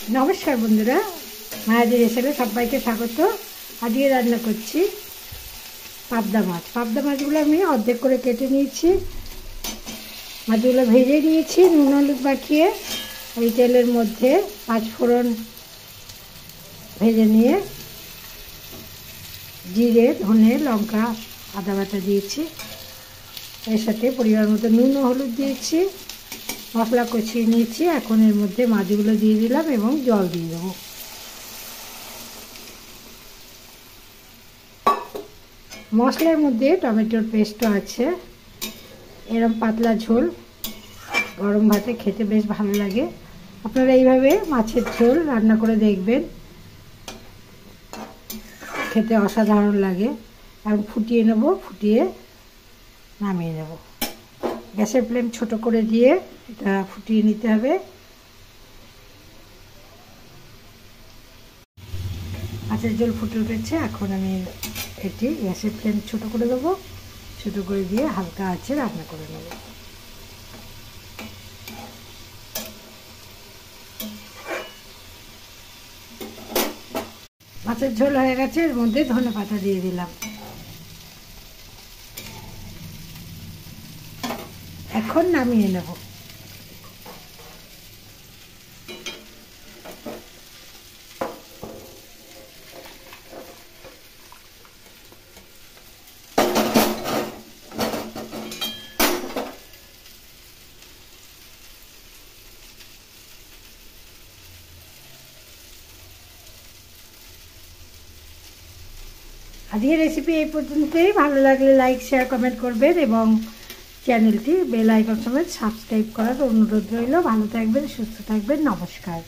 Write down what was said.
নমস্কার বন্ধুরা, মায়াদি রেসিপিতে সবাইকে স্বাগত। আজকে রান্না করছি পাবদা মাছ। পাবদা মাছগুলো আমি অর্ধেক করে কেটে নিয়েছি, মাছগুলো ভেজে নিয়েছি নুন হলুদ মাখিয়ে। এই তেলের মধ্যে 5 ফোড়ন ভেজে নিয়ে জিরে, ধনে, লঙ্কা, আদা বাটা দিয়েছি। এর সাথে পরিমাণ মতো নুন ও হলুদ দিয়েছি, মশলা কষিয়ে নিয়েছি। এখন এর মধ্যে মাছগুলো দিয়ে দিলাম এবং জল দিয়ে দেবো। মশলার মধ্যে টমেটোর পেস্টও আছে। এরকম পাতলা ঝোল গরম ভাতে খেতে বেশ ভালো লাগে। আপনারা এইভাবে মাছের ঝোল রান্না করে দেখবেন, খেতে অসাধারণ লাগে। এখন ফুটিয়ে নেব, ফুটিয়ে নামিয়ে নেব। গ্যাসের ফ্লেম ছোট করে দিয়ে এটা ফুটিয়ে নিতে হবে। মাছের ঝোল ফুটে উঠেছে। এখন আমি এটি গ্যাসের ফ্লেম ছোট করে দেবো, ছোট করে দিয়ে হালকা আঁচে রান্না করে নেব। মাছের ঝোল হয়ে গেছে, এর মধ্যে ধনে পাতা দিয়ে দিলাম। এখন নামিয়ে নেব। আজকের রেসিপি এই পর্যন্তই। ভালো লাগলে লাইক, শেয়ার, কমেন্ট করবেন এবং চ্যানেলটি বেল আইকন সমেত সাবস্ক্রাইব করার অনুরোধ রইল। ভালো থাকবেন, সুস্থ থাকবেন। নমস্কার।